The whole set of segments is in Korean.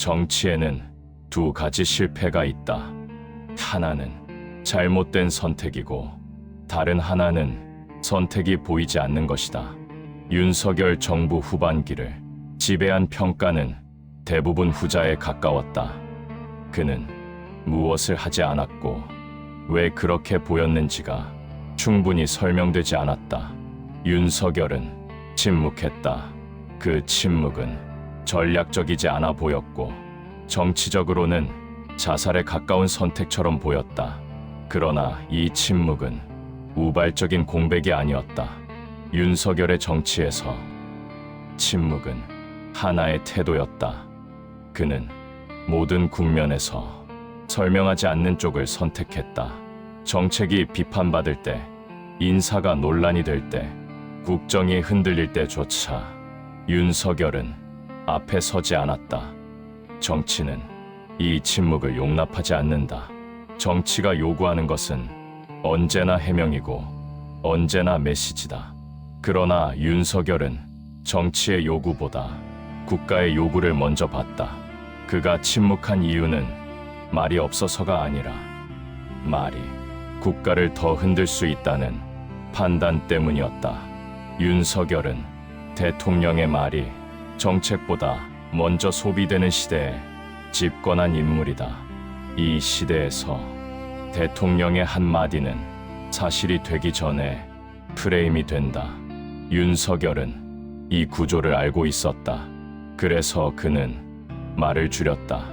정치에는 두 가지 실패가 있다. 하나는 잘못된 선택이고 다른 하나는 선택이 보이지 않는 것이다. 윤석열 정부 후반기를 지배한 평가는 대부분 후자에 가까웠다. 그는 무엇을 하지 않았고 왜 그렇게 보였는지가 충분히 설명되지 않았다. 윤석열은 침묵했다. 그 침묵은 전략적이지 않아 보였고 정치적으로는 자살에 가까운 선택처럼 보였다. 그러나 이 침묵은 우발적인 공백이 아니었다. 윤석열의 정치에서 침묵은 하나의 태도였다. 그는 모든 국면에서 설명하지 않는 쪽을 선택했다. 정책이 비판받을 때, 인사가 논란이 될 때, 국정이 흔들릴 때조차 윤석열은 앞에 서지 않았다. 정치는 이 침묵을 용납하지 않는다. 정치가 요구하는 것은 언제나 해명이고 언제나 메시지다. 그러나 윤석열은 정치의 요구보다 국가의 요구를 먼저 봤다. 그가 침묵한 이유는 말이 없어서가 아니라 말이 국가를 더 흔들 수 있다는 판단 때문이었다. 윤석열은 대통령의 말이 정책보다 먼저 소비되는 시대에 집권한 인물이다. 이 시대에서 대통령의 한마디는 사실이 되기 전에 프레임이 된다. 윤석열은 이 구조를 알고 있었다. 그래서 그는 말을 줄였다.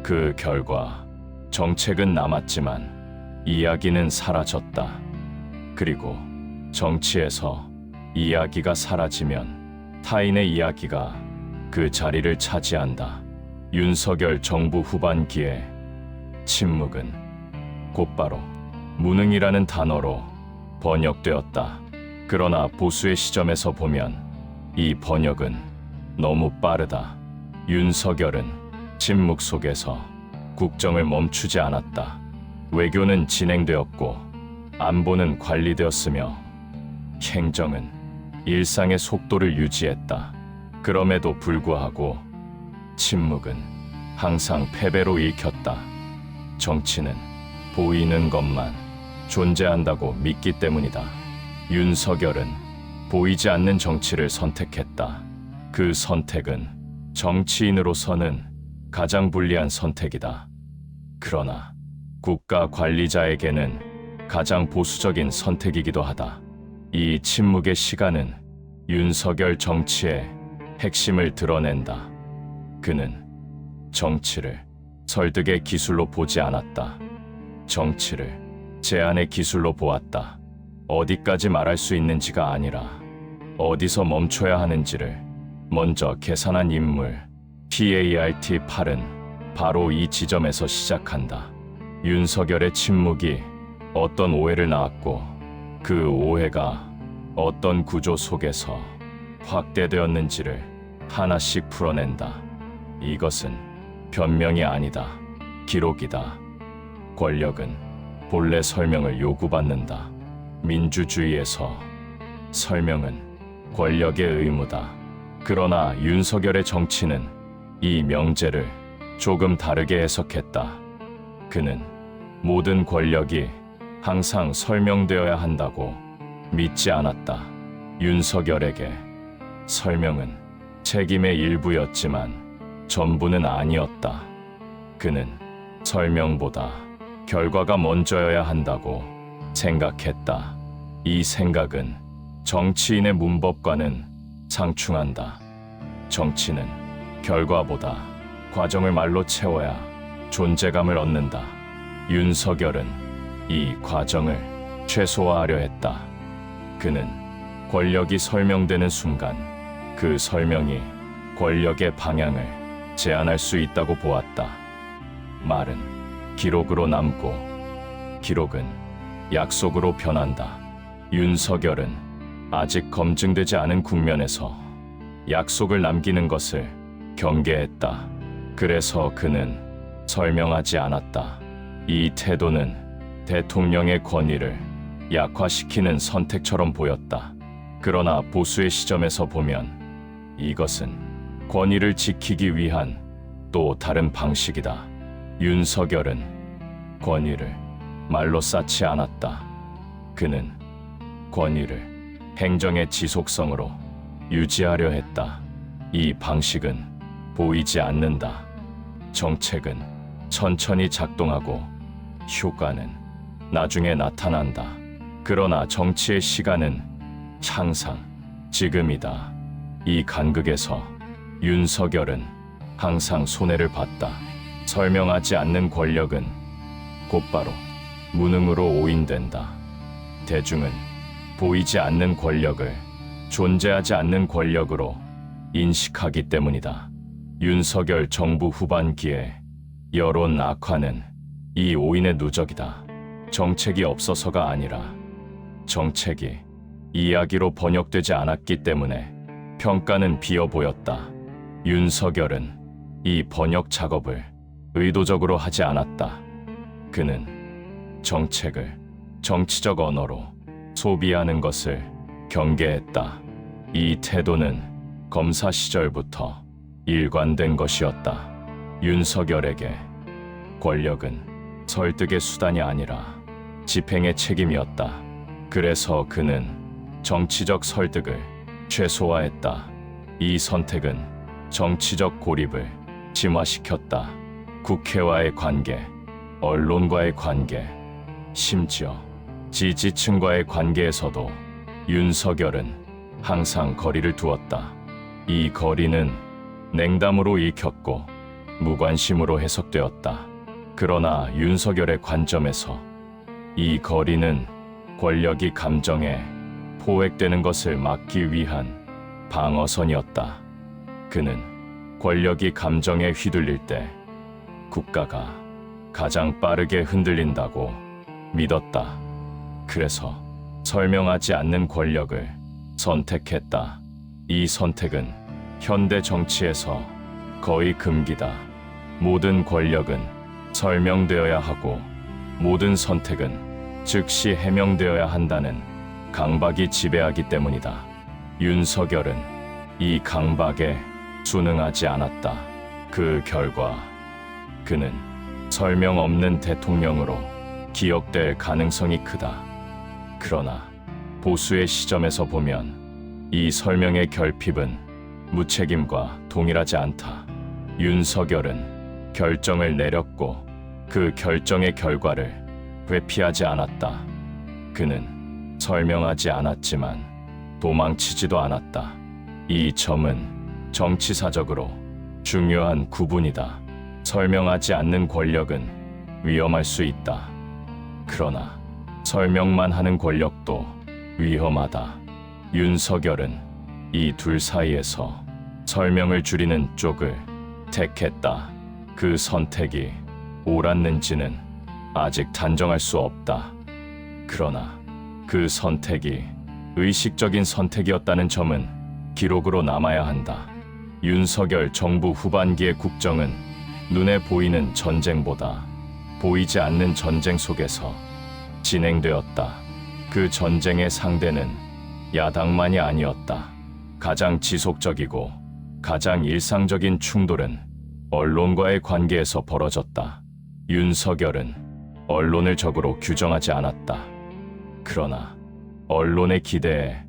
그 결과 정책은 남았지만 이야기는 사라졌다. 그리고 정치에서 이야기가 사라지면 타인의 이야기가 그 자리를 차지한다. 윤석열 정부 후반기에 침묵은 곧바로 무능이라는 단어로 번역되었다. 그러나 보수의 시점에서 보면 이 번역은 너무 빠르다. 윤석열은 침묵 속에서 국정을 멈추지 않았다. 외교는 진행되었고 안보는 관리되었으며 행정은 일상의 속도를 유지했다. 그럼에도 불구하고 침묵은 항상 패배로 읽혔다. 정치는 보이는 것만 존재한다고 믿기 때문이다. 윤석열은 보이지 않는 정치를 선택했다. 그 선택은 정치인으로서는 가장 불리한 선택이다. 그러나 국가 관리자에게는 가장 보수적인 선택이기도 하다. 이 침묵의 시간은 윤석열 정치의 핵심을 드러낸다. 그는 정치를 설득의 기술로 보지 않았다. 정치를 제안의 기술로 보았다. 어디까지 말할 수 있는지가 아니라 어디서 멈춰야 하는지를 먼저 계산한 인물. PART8은 바로 이 지점에서 시작한다. 윤석열의 침묵이 어떤 오해를 낳았고 그 오해가 어떤 구조 속에서 확대되었는지를 하나씩 풀어낸다. 이것은 변명이 아니다. 기록이다. 권력은 본래 설명을 요구받는다. 민주주의에서 설명은 권력의 의무다. 그러나 윤석열의 정치는 이 명제를 조금 다르게 해석했다. 그는 모든 권력이 항상 설명되어야 한다고 믿지 않았다. 윤석열에게 설명은 책임의 일부였지만 전부는 아니었다. 그는 설명보다 결과가 먼저여야 한다고 생각했다. 이 생각은 정치인의 문법과는 상충한다. 정치는 결과보다 과정을 말로 채워야 존재감을 얻는다. 윤석열은 이 과정을 최소화하려 했다. 그는 권력이 설명되는 순간 그 설명이 권력의 방향을 제한할 수 있다고 보았다. 말은 기록으로 남고 기록은 약속으로 변한다. 윤석열은 아직 검증되지 않은 국면에서 약속을 남기는 것을 경계했다. 그래서 그는 설명하지 않았다. 이 태도는 대통령의 권위를 약화시키는 선택처럼 보였다. 그러나 보수의 시점에서 보면 이것은 권위를 지키기 위한 또 다른 방식이다. 윤석열은 권위를 말로 쌓지 않았다. 그는 권위를 행정의 지속성으로 유지하려 했다. 이 방식은 보이지 않는다. 정책은 천천히 작동하고 효과는 나중에 나타난다. 그러나 정치의 시간은 항상 지금이다. 이 간극에서 윤석열은 항상 손해를 봤다. 설명하지 않는 권력은 곧바로 무능으로 오인된다. 대중은 보이지 않는 권력을 존재하지 않는 권력으로 인식하기 때문이다. 윤석열 정부 후반기에 여론 악화는 이 오인의 누적이다. 정책이 없어서가 아니라 정책이 이야기로 번역되지 않았기 때문에 평가는 비어 보였다. 윤석열은 이 번역 작업을 의도적으로 하지 않았다. 그는 정책을 정치적 언어로 소비하는 것을 경계했다. 이 태도는 검사 시절부터 일관된 것이었다. 윤석열에게 권력은 설득의 수단이 아니라 집행의 책임이었다. 그래서 그는 정치적 설득을 최소화했다. 이 선택은 정치적 고립을 심화시켰다. 국회와의 관계, 언론과의 관계, 심지어 지지층과의 관계에서도 윤석열은 항상 거리를 두었다. 이 거리는 냉담으로 읽혔고 무관심으로 해석되었다. 그러나 윤석열의 관점에서 이 거리는 권력이 감정에 포획되는 것을 막기 위한 방어선이었다. 그는 권력이 감정에 휘둘릴 때 국가가 가장 빠르게 흔들린다고 믿었다. 그래서 설명하지 않는 권력을 선택했다. 이 선택은 현대 정치에서 거의 금기다. 모든 권력은 설명되어야 하고 모든 선택은 즉시 해명되어야 한다는 강박이 지배하기 때문이다. 윤석열은 이 강박에 순응하지 않았다. 그 결과 그는 설명 없는 대통령으로 기억될 가능성이 크다. 그러나 보수의 시점에서 보면 이 설명의 결핍은 무책임과 동일하지 않다. 윤석열은 결정을 내렸고 그 결정의 결과를 회피하지 않았다. 그는 설명하지 않았지만 도망치지도 않았다. 이 점은 정치사적으로 중요한 구분이다. 설명하지 않는 권력은 위험할 수 있다. 그러나 설명만 하는 권력도 위험하다. 윤석열은 이 둘 사이에서 설명을 줄이는 쪽을 택했다. 그 선택이 옳았는지는 아직 단정할 수 없다. 그러나 그 선택이 의식적인 선택이었다는 점은 기록으로 남아야 한다. 윤석열 정부 후반기의 국정은 눈에 보이는 전쟁보다 보이지 않는 전쟁 속에서 진행되었다. 그 전쟁의 상대는 야당만이 아니었다. 가장 지속적이고 가장 일상적인 충돌은 언론과의 관계에서 벌어졌다. 윤석열은 언론을 적으로 규정하지 않았다. 그러나 언론의 기대에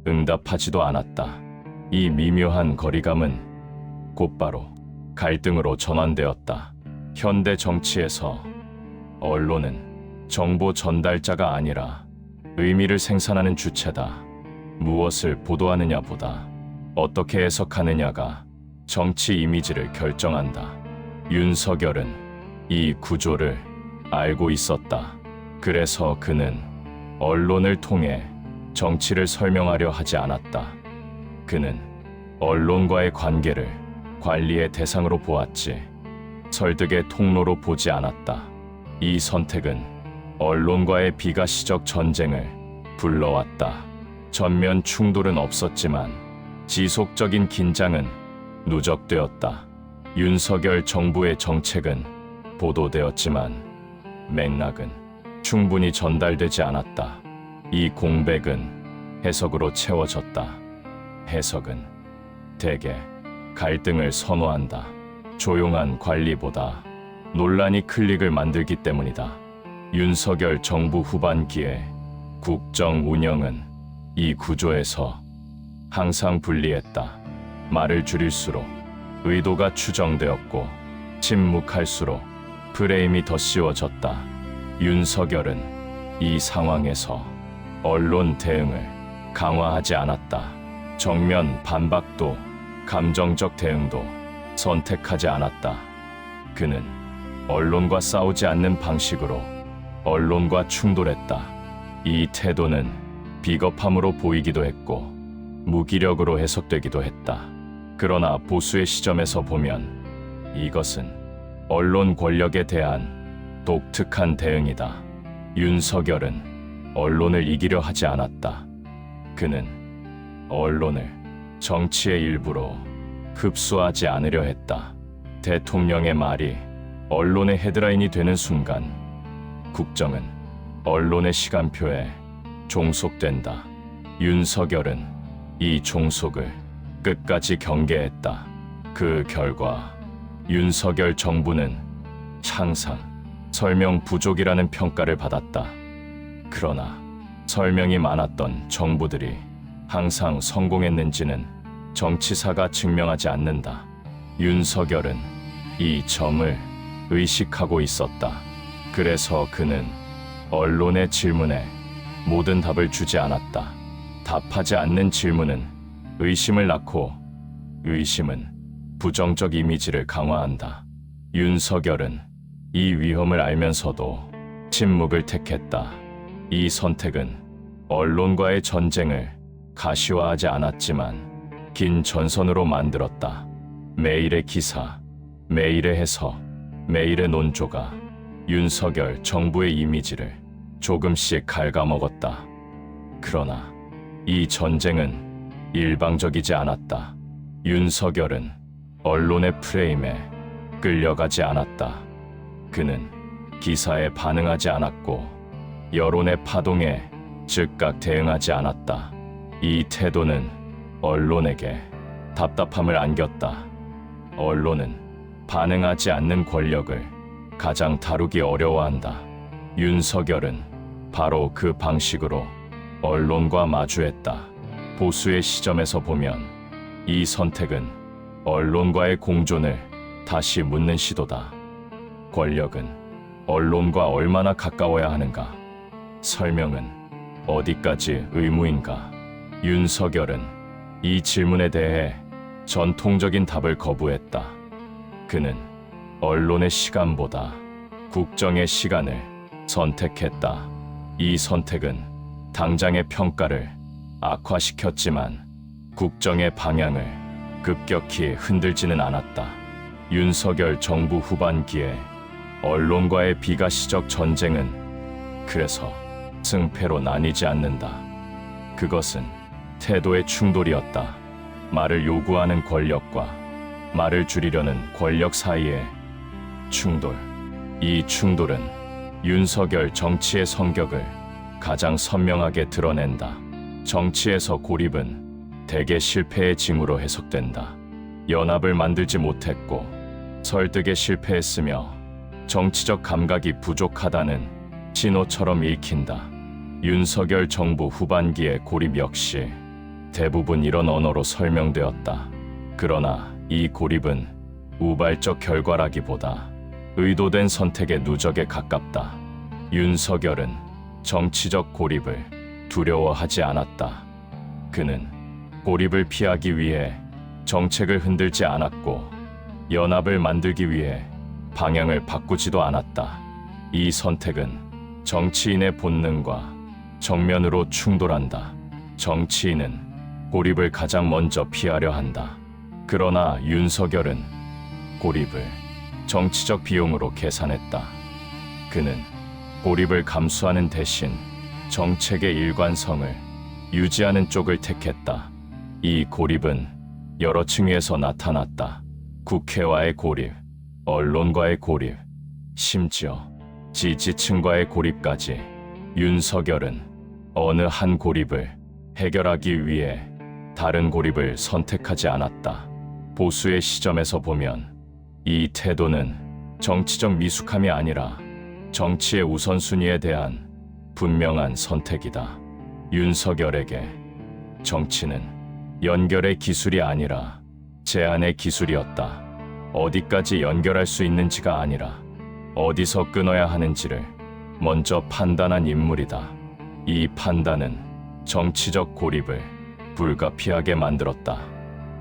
응답하지도 않았다. 이 미묘한 거리감은 곧바로 갈등으로 전환되었다. 현대 정치에서 언론은 정보 전달자가 아니라 의미를 생산하는 주체다. 무엇을 보도하느냐보다 어떻게 해석하느냐가 정치 이미지를 결정한다. 윤석열은 이 구조를 알고 있었다. 그래서 그는 언론을 통해 정치를 설명하려 하지 않았다. 그는 언론과의 관계를 관리의 대상으로 보았지 설득의 통로로 보지 않았다. 이 선택은 언론과의 비가시적 전쟁을 불러왔다. 전면 충돌은 없었지만 지속적인 긴장은 누적되었다. 윤석열 정부의 정책은 보도되었지만 맥락은 충분히 전달되지 않았다. 이 공백은 해석으로 채워졌다. 해석은 대개 갈등을 선호한다. 조용한 관리보다 논란이 클릭을 만들기 때문이다. 윤석열 정부 후반기에 국정 운영은 이 구조에서 항상 불리했다. 말을 줄일수록 의도가 추정되었고 침묵할수록 프레임이 더 씌워졌다. 윤석열은 이 상황에서 언론 대응을 강화하지 않았다. 정면 반박도 감정적 대응도 선택하지 않았다. 그는 언론과 싸우지 않는 방식으로 언론과 충돌했다. 이 태도는 비겁함으로 보이기도 했고 무기력으로 해석되기도 했다. 그러나 보수의 시점에서 보면 이것은 언론 권력에 대한 독특한 대응이다. 윤석열은 언론을 이기려 하지 않았다. 그는 언론을 정치의 일부로 흡수하지 않으려 했다. 대통령의 말이 언론의 헤드라인이 되는 순간 국정은 언론의 시간표에 종속된다. 윤석열은 이 종속을 끝까지 경계했다. 그 결과 윤석열 정부는 항상 설명 부족이라는 평가를 받았다. 그러나 설명이 많았던 정부들이 항상 성공했는지는 정치사가 증명하지 않는다. 윤석열은 이 점을 의식하고 있었다. 그래서 그는 언론의 질문에 모든 답을 주지 않았다. 답하지 않는 질문은 의심을 낳고 의심은 부정적 이미지를 강화한다. 윤석열은 이 위험을 알면서도 침묵을 택했다. 이 선택은 언론과의 전쟁을 가시화하지 않았지만 긴 전선으로 만들었다. 매일의 기사, 매일의 해석, 매일의 논조가 윤석열 정부의 이미지를 조금씩 갉아먹었다. 그러나 이 전쟁은 일방적이지 않았다. 윤석열은 언론의 프레임에 끌려가지 않았다. 그는 기사에 반응하지 않았고 여론의 파동에 즉각 대응하지 않았다. 이 태도는 언론에게 답답함을 안겼다. 언론은 반응하지 않는 권력을 가장 다루기 어려워한다. 윤석열은 바로 그 방식으로 언론과 마주했다. 보수의 시점에서 보면 이 선택은 언론과의 공존을 다시 묻는 시도다. 권력은 언론과 얼마나 가까워야 하는가? 설명은 어디까지 의무인가? 윤석열은 이 질문에 대해 전통적인 답을 거부했다. 그는 언론의 시간보다 국정의 시간을 선택했다. 이 선택은 당장의 평가를 악화시켰지만 국정의 방향을 급격히 흔들지는 않았다. 윤석열 정부 후반기에 언론과의 비가시적 전쟁은 그래서 승패로 나뉘지 않는다. 그것은 태도의 충돌이었다. 말을 요구하는 권력과 말을 줄이려는 권력 사이의 충돌. 이 충돌은 윤석열 정치의 성격을 가장 선명하게 드러낸다. 정치에서 고립은 대개 실패의 징후로 해석된다. 연합을 만들지 못했고 설득에 실패했으며 정치적 감각이 부족하다는 신호처럼 읽힌다. 윤석열 정부 후반기의 고립 역시 대부분 이런 언어로 설명되었다. 그러나 이 고립은 우발적 결과라기보다 의도된 선택의 누적에 가깝다. 윤석열은 정치적 고립을 두려워하지 않았다. 그는 고립을 피하기 위해 정책을 흔들지 않았고 연합을 만들기 위해 방향을 바꾸지도 않았다. 이 선택은 정치인의 본능과 정면으로 충돌한다. 정치인은 고립을 가장 먼저 피하려 한다. 그러나 윤석열은 고립을 정치적 비용으로 계산했다. 그는 고립을 감수하는 대신 정책의 일관성을 유지하는 쪽을 택했다. 이 고립은 여러 층위에서 나타났다. 국회와의 고립, 언론과의 고립, 심지어 지지층과의 고립까지. 윤석열은 어느 한 고립을 해결하기 위해 다른 고립을 선택하지 않았다. 보수의 시점에서 보면 이 태도는 정치적 미숙함이 아니라 정치의 우선순위에 대한 분명한 선택이다. 윤석열에게 정치는 연결의 기술이 아니라 제안의 기술이었다. 어디까지 연결할 수 있는지가 아니라 어디서 끊어야 하는지를 먼저 판단한 인물이다. 이 판단은 정치적 고립을 불가피하게 만들었다.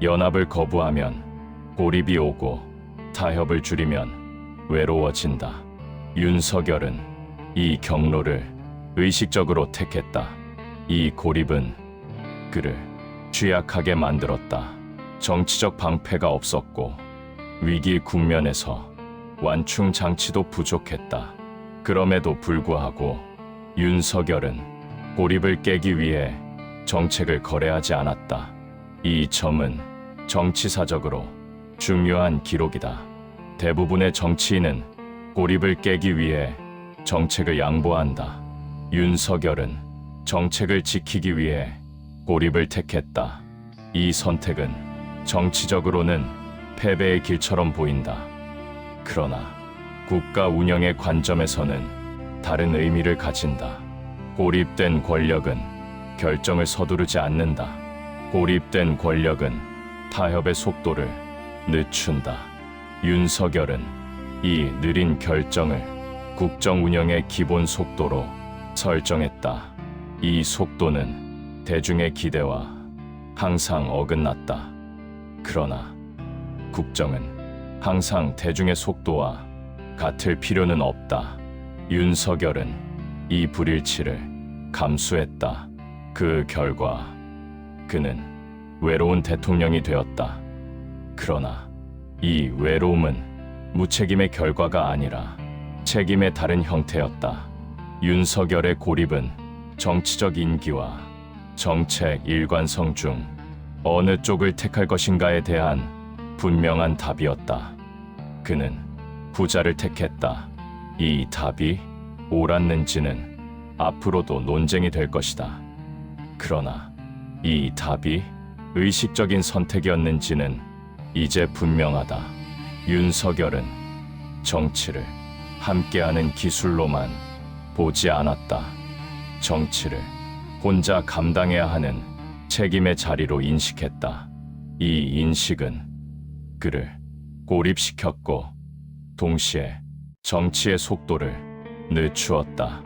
연합을 거부하면 고립이 오고 타협을 줄이면 외로워진다. 윤석열은 이 경로를 의식적으로 택했다. 이 고립은 그를 취약하게 만들었다. 정치적 방패가 없었고 위기 국면에서 완충 장치도 부족했다. 그럼에도 불구하고 윤석열은 고립을 깨기 위해 정책을 거래하지 않았다. 이 점은 정치사적으로 중요한 기록이다. 대부분의 정치인은 고립을 깨기 위해 정책을 양보한다. 윤석열은 정책을 지키기 위해 고립을 택했다. 이 선택은 정치적으로는 패배의 길처럼 보인다. 그러나 국가 운영의 관점에서는 다른 의미를 가진다. 고립된 권력은 결정을 서두르지 않는다. 고립된 권력은 타협의 속도를 늦춘다. 윤석열은 이 느린 결정을 국정 운영의 기본 속도로 설정했다. 이 속도는 대중의 기대와 항상 어긋났다. 그러나 국정은 항상 대중의 속도와 같을 필요는 없다. 윤석열은 이 불일치를 감수했다. 그 결과 그는 외로운 대통령이 되었다. 그러나 이 외로움은 무책임의 결과가 아니라 책임의 다른 형태였다. 윤석열의 고립은 정치적 인기와 정책 일관성 중 어느 쪽을 택할 것인가에 대한 분명한 답이었다. 그는 부자를 택했다. 이 답이 옳았는지는 앞으로도 논쟁이 될 것이다. 그러나 이 답이 의식적인 선택이었는지는 이제 분명하다. 윤석열은 정치를 함께하는 기술로만 보지 않았다. 정치를 혼자 감당해야 하는 책임의 자리로 인식했다. 이 인식은 그를 고립시켰고 동시에 정치의 속도를 늦추었다.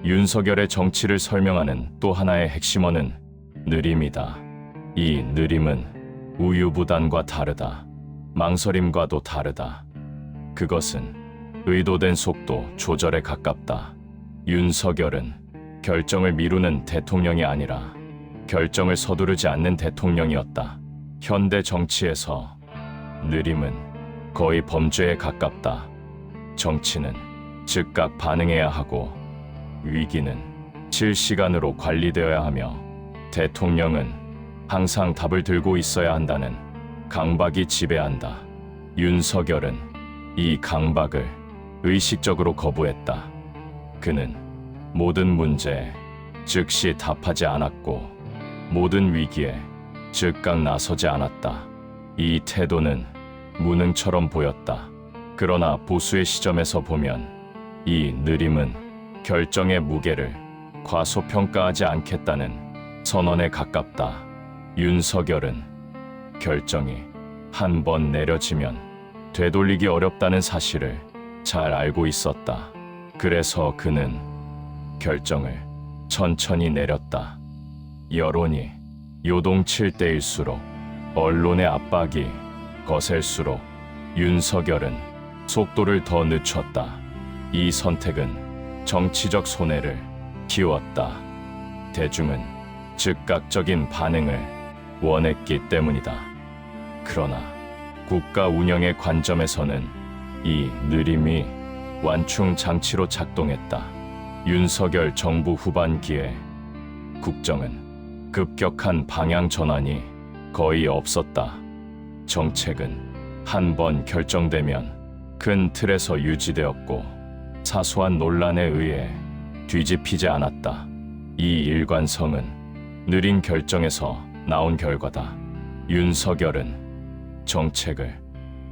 윤석열의 정치를 설명하는 또 하나의 핵심어는 느림이다. 이 느림은 우유부단과 다르다. 망설임과도 다르다. 그것은 의도된 속도 조절에 가깝다. 윤석열은 결정을 미루는 대통령이 아니라 결정을 서두르지 않는 대통령이었다. 현대 정치에서 느림은 거의 범죄에 가깝다. 정치는 즉각 반응해야 하고 위기는 실시간으로 관리되어야 하며 대통령은 항상 답을 들고 있어야 한다는 강박이 지배한다. 윤석열은 이 강박을 의식적으로 거부했다. 그는 모든 문제에 즉시 답하지 않았고 모든 위기에 즉각 나서지 않았다. 이 태도는 무능처럼 보였다. 그러나 보수의 시점에서 보면 이 느림은 결정의 무게를 과소평가하지 않겠다는 선언에 가깝다. 윤석열은 결정이 한 번 내려지면 되돌리기 어렵다는 사실을 잘 알고 있었다. 그래서 그는 결정을 천천히 내렸다. 여론이 요동칠 때일수록 언론의 압박이 거셀수록 윤석열은 속도를 더 늦췄다. 이 선택은 정치적 손해를 키웠다. 대중은 즉각적인 반응을 원했기 때문이다. 그러나 국가 운영의 관점에서는 이 느림이 완충 장치로 작동했다. 윤석열 정부 후반기에 국정은 급격한 방향 전환이 거의 없었다. 정책은 한 번 결정되면 큰 틀에서 유지되었고 사소한 논란에 의해 뒤집히지 않았다. 이 일관성은 느린 결정에서 나온 결과다. 윤석열은 정책을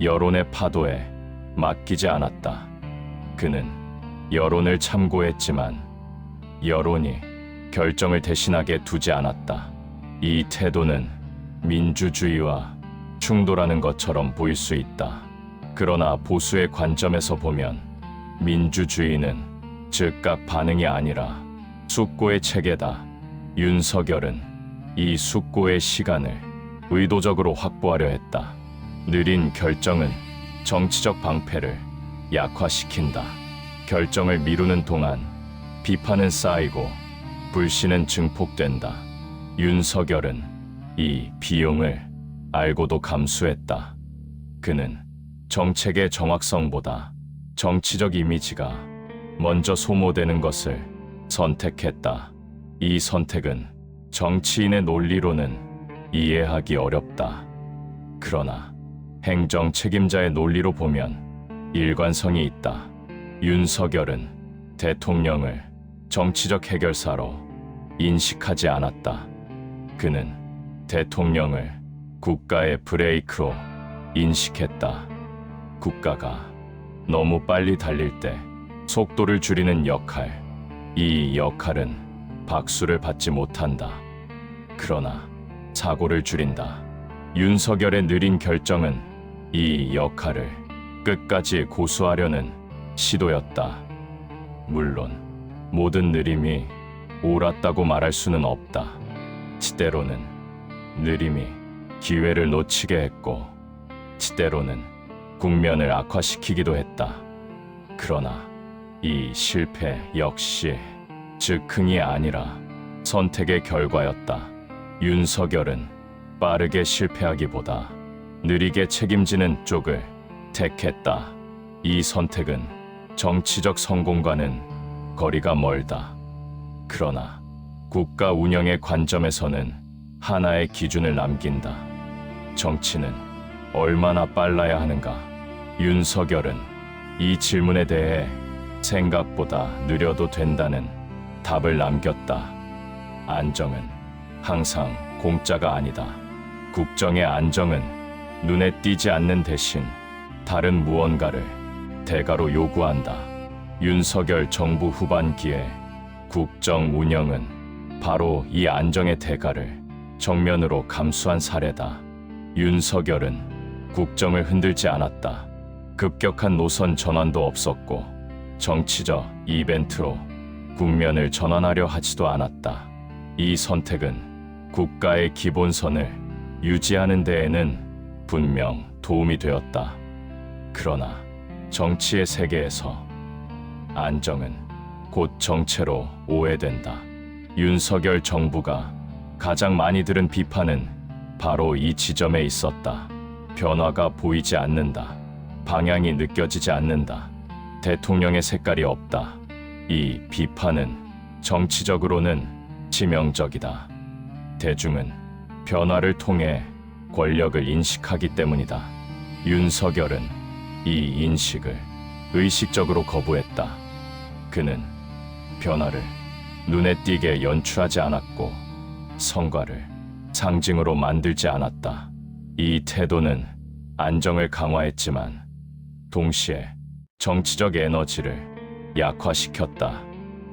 여론의 파도에 맡기지 않았다. 그는 여론을 참고했지만 여론이 결정을 대신하게 두지 않았다. 이 태도는 민주주의와 충돌하는 것처럼 보일 수 있다. 그러나 보수의 관점에서 보면 민주주의는 즉각 반응이 아니라 숙고의 체계다. 윤석열은 이 숙고의 시간을 의도적으로 확보하려 했다. 느린 결정은 정치적 방패를 약화시킨다. 결정을 미루는 동안 비판은 쌓이고 불신은 증폭된다. 윤석열은 이 비용을 알고도 감수했다. 그는 정책의 정확성보다 정치적 이미지가 먼저 소모되는 것을 선택했다. 이 선택은 정치인의 논리로는 이해하기 어렵다. 그러나 행정 책임자의 논리로 보면 일관성이 있다. 윤석열은 대통령을 정치적 해결사로 인식하지 않았다. 그는 대통령을 국가의 브레이크로 인식했다. 국가가 너무 빨리 달릴 때 속도를 줄이는 역할, 이 역할은 박수를 받지 못한다. 그러나 사고를 줄인다. 윤석열의 느린 결정은 이 역할을 끝까지 고수하려는 시도였다. 물론 모든 느림이 옳았다고 말할 수는 없다. 때로는 느림이 기회를 놓치게 했고 때로는 국면을 악화시키기도 했다. 그러나 이 실패 역시 즉흥이 아니라 선택의 결과였다. 윤석열은 빠르게 실패하기보다 느리게 책임지는 쪽을 택했다. 이 선택은 정치적 성공과는 거리가 멀다. 그러나 국가 운영의 관점에서는 하나의 기준을 남긴다. 정치는 얼마나 빨라야 하는가? 윤석열은 이 질문에 대해 생각보다 느려도 된다는 답을 남겼다. 안정은 항상 공짜가 아니다. 국정의 안정은 눈에 띄지 않는 대신 다른 무언가를 대가로 요구한다. 윤석열 정부 후반기에 국정 운영은 바로 이 안정의 대가를 정면으로 감수한 사례다. 윤석열은 국정을 흔들지 않았다. 급격한 노선 전환도 없었고 정치적 이벤트로 국면을 전환하려 하지도 않았다. 이 선택은 국가의 기본선을 유지하는 데에는 분명 도움이 되었다. 그러나 정치의 세계에서 안정은 곧 정체로 오해된다. 윤석열 정부가 가장 많이 들은 비판은 바로 이 지점에 있었다. 변화가 보이지 않는다. 방향이 느껴지지 않는다. 대통령의 색깔이 없다. 이 비판은 정치적으로는 치명적이다. 대중은 변화를 통해 권력을 인식하기 때문이다. 윤석열은 이 인식을 의식적으로 거부했다. 그는 변화를 눈에 띄게 연출하지 않았고 성과를 상징으로 만들지 않았다. 이 태도는 안정을 강화했지만 동시에 정치적 에너지를 약화시켰다.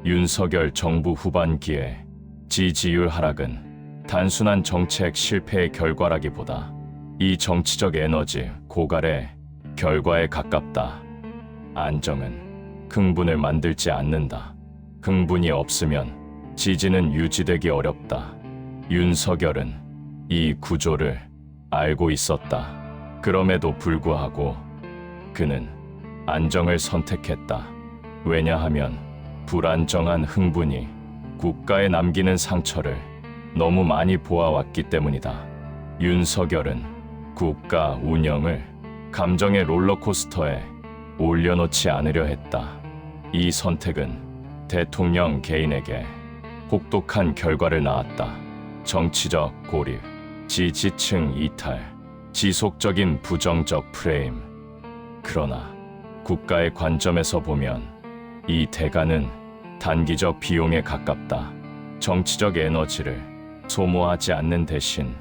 윤석열 정부 후반기에 지지율 하락은 단순한 정책 실패의 결과라기보다 이 정치적 에너지 고갈의 결과에 가깝다. 안정은 흥분을 만들지 않는다. 흥분이 없으면 지지는 유지되기 어렵다. 윤석열은 이 구조를 알고 있었다. 그럼에도 불구하고 그는 안정을 선택했다. 왜냐하면 불안정한 흥분이 국가에 남기는 상처를 너무 많이 보아왔기 때문이다. 윤석열은 국가 운영을 감정의 롤러코스터에 올려놓지 않으려 했다. 이 선택은 대통령 개인에게 혹독한 결과를 낳았다. 정치적 고립, 지지층 이탈, 지속적인 부정적 프레임. 그러나 국가의 관점에서 보면 이 대가는 단기적 비용에 가깝다. 정치적 에너지를 소모하지 않는 대신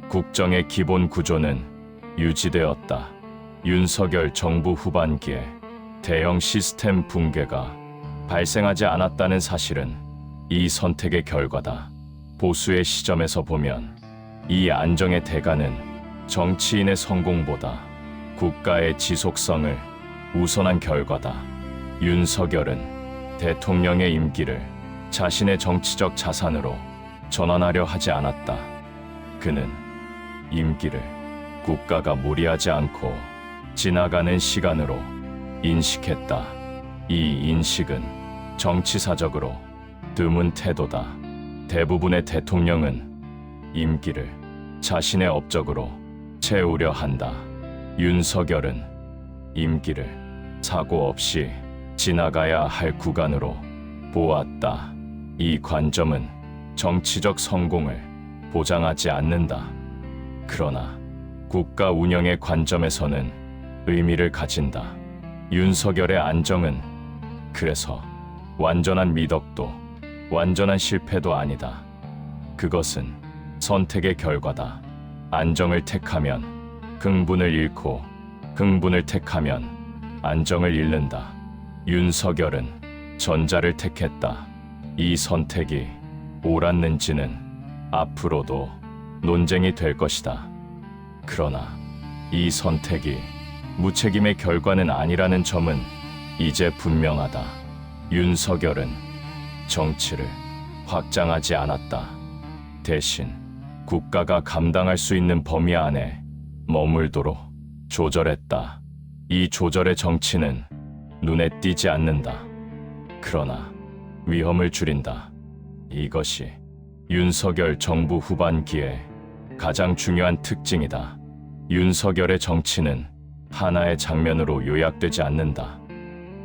국정의 기본 구조는 유지되었다. 윤석열 정부 후반기에 대형 시스템 붕괴가 발생하지 않았다는 사실은 이 선택의 결과다. 보수의 시점에서 보면 이 안정의 대가는 정치인의 성공보다 국가의 지속성을 우선한 결과다. 윤석열은 대통령의 임기를 자신의 정치적 자산으로 전환하려 하지 않았다. 그는 임기를 국가가 무리하지 않고 지나가는 시간으로 인식했다. 이 인식은 정치사적으로 드문 태도다. 대부분의 대통령은 임기를 자신의 업적으로 채우려 한다. 윤석열은 임기를 사고 없이 지나가야 할 구간으로 보았다. 이 관점은 정치적 성공을 보장하지 않는다. 그러나 국가 운영의 관점에서는 의미를 가진다. 윤석열의 안정은 그래서 완전한 미덕도 완전한 실패도 아니다. 그것은 선택의 결과다. 안정을 택하면 흥분을 잃고 흥분을 택하면 안정을 잃는다. 윤석열은 전자를 택했다. 이 선택이 옳았는지는 앞으로도 논쟁이 될 것이다. 그러나 이 선택이 무책임의 결과는 아니라는 점은 이제 분명하다. 윤석열은 정치를 확장하지 않았다. 대신 국가가 감당할 수 있는 범위 안에 머물도록 조절했다. 이 조절의 정치는 눈에 띄지 않는다. 그러나 위험을 줄인다. 이것이 윤석열 정부 후반기의 가장 중요한 특징이다. 윤석열의 정치는 하나의 장면으로 요약되지 않는다.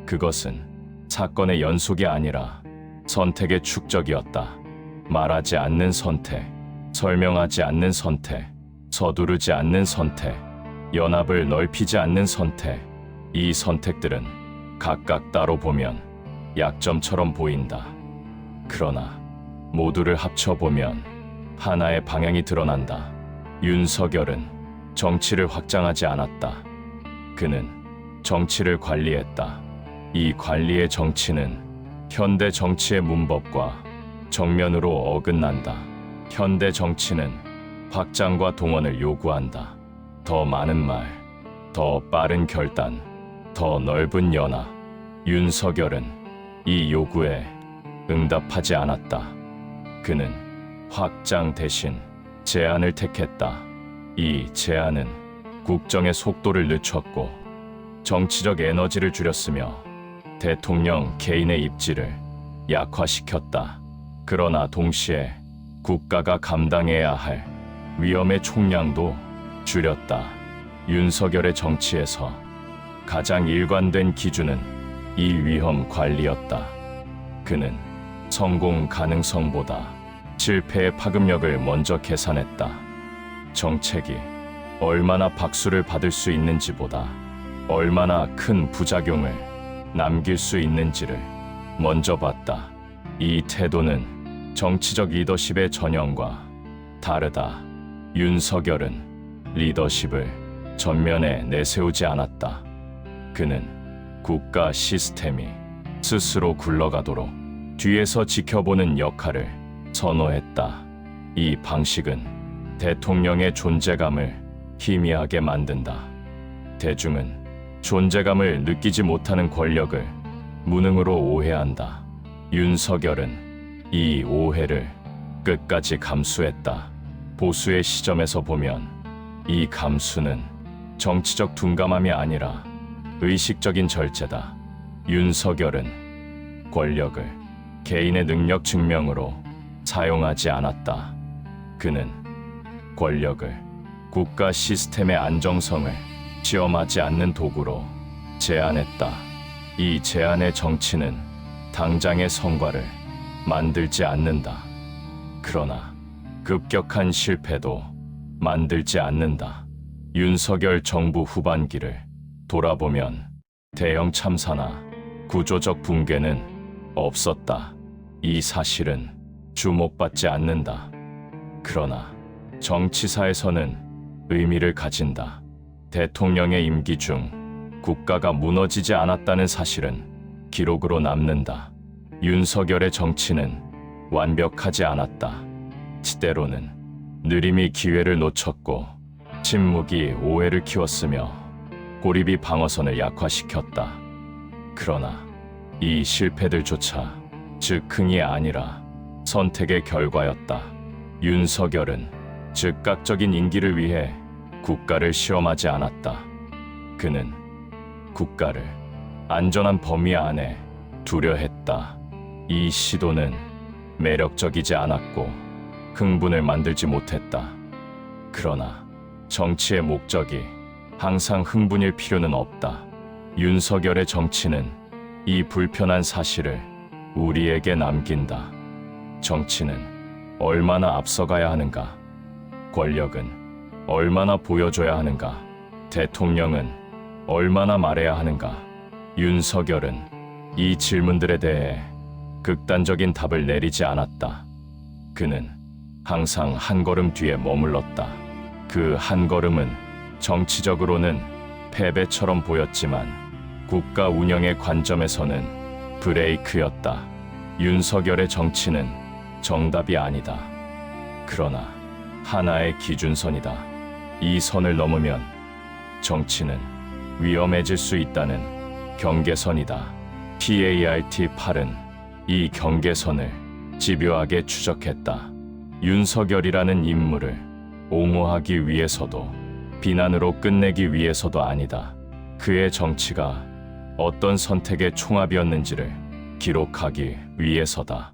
그것은 사건의 연속이 아니라 선택의 축적이었다. 말하지 않는 선택, 설명하지 않는 선택, 서두르지 않는 선택, 연합을 넓히지 않는 선택. 이 선택들은 각각 따로 보면 약점처럼 보인다. 그러나 모두를 합쳐보면 하나의 방향이 드러난다. 윤석열은 정치를 확장하지 않았다. 그는 정치를 관리했다. 이 관리의 정치는 현대 정치의 문법과 정면으로 어긋난다. 현대 정치는 확장과 동원을 요구한다. 더 많은 말, 더 빠른 결단, 더 넓은 연합. 윤석열은 이 요구에 응답하지 않았다. 그는 확장 대신 제한을 택했다. 이 제한은 국정의 속도를 늦췄고 정치적 에너지를 줄였으며 대통령 개인의 입지를 약화시켰다. 그러나 동시에 국가가 감당해야 할 위험의 총량도 줄였다. 윤석열의 정치에서 가장 일관된 기준은 이 위험 관리였다. 그는 성공 가능성보다 실패의 파급력을 먼저 계산했다. 정책이 얼마나 박수를 받을 수 있는지보다 얼마나 큰 부작용을 남길 수 있는지를 먼저 봤다. 이 태도는 정치적 리더십의 전형과 다르다. 윤석열은 리더십을 전면에 내세우지 않았다. 그는 국가 시스템이 스스로 굴러가도록 뒤에서 지켜보는 역할을 선호했다. 이 방식은 대통령의 존재감을 희미하게 만든다. 대중은 존재감을 느끼지 못하는 권력을 무능으로 오해한다. 윤석열은 이 오해를 끝까지 감수했다. 보수의 시점에서 보면 이 감수는 정치적 둔감함이 아니라 의식적인 절제다. 윤석열은 권력을 개인의 능력 증명으로 사용하지 않았다. 그는 권력을 국가 시스템의 안정성을 시험하지 않는 도구로 제한했다. 이 제한의 정치는 당장의 성과를 만들지 않는다. 그러나 급격한 실패도 만들지 않는다. 윤석열 정부 후반기를 돌아보면 대형 참사나 구조적 붕괴는 없었다. 이 사실은 주목받지 않는다. 그러나 정치사에서는 의미를 가진다. 대통령의 임기 중 국가가 무너지지 않았다는 사실은 기록으로 남는다. 윤석열의 정치는 완벽하지 않았다. 때로는 느림이 기회를 놓쳤고 침묵이 오해를 키웠으며 고립이 방어선을 약화시켰다. 그러나 이 실패들조차 즉흥이 아니라 선택의 결과였다. 윤석열은 즉각적인 인기를 위해 국가를 시험하지 않았다. 그는 국가를 안전한 범위 안에 두려 했다. 이 시도는 매력적이지 않았고 흥분을 만들지 못했다. 그러나 정치의 목적이 항상 흥분일 필요는 없다. 윤석열의 정치는 이 불편한 사실을 우리에게 남긴다. 정치는 얼마나 앞서가야 하는가? 권력은 얼마나 보여줘야 하는가? 대통령은 얼마나 말해야 하는가? 윤석열은 이 질문들에 대해 극단적인 답을 내리지 않았다. 그는 항상 한 걸음 뒤에 머물렀다. 그 한 걸음은 정치적으로는 패배처럼 보였지만 국가 운영의 관점에서는 브레이크였다. 윤석열의 정치는 정답이 아니다. 그러나 하나의 기준선이다. 이 선을 넘으면 정치는 위험해질 수 있다는 경계선이다. PART8은 이 경계선을 집요하게 추적했다. 윤석열이라는 인물을 옹호하기 위해서도 비난으로 끝내기 위해서도 아니다. 그의 정치가 어떤 선택의 총합이었는지를 기록하기 위해서다.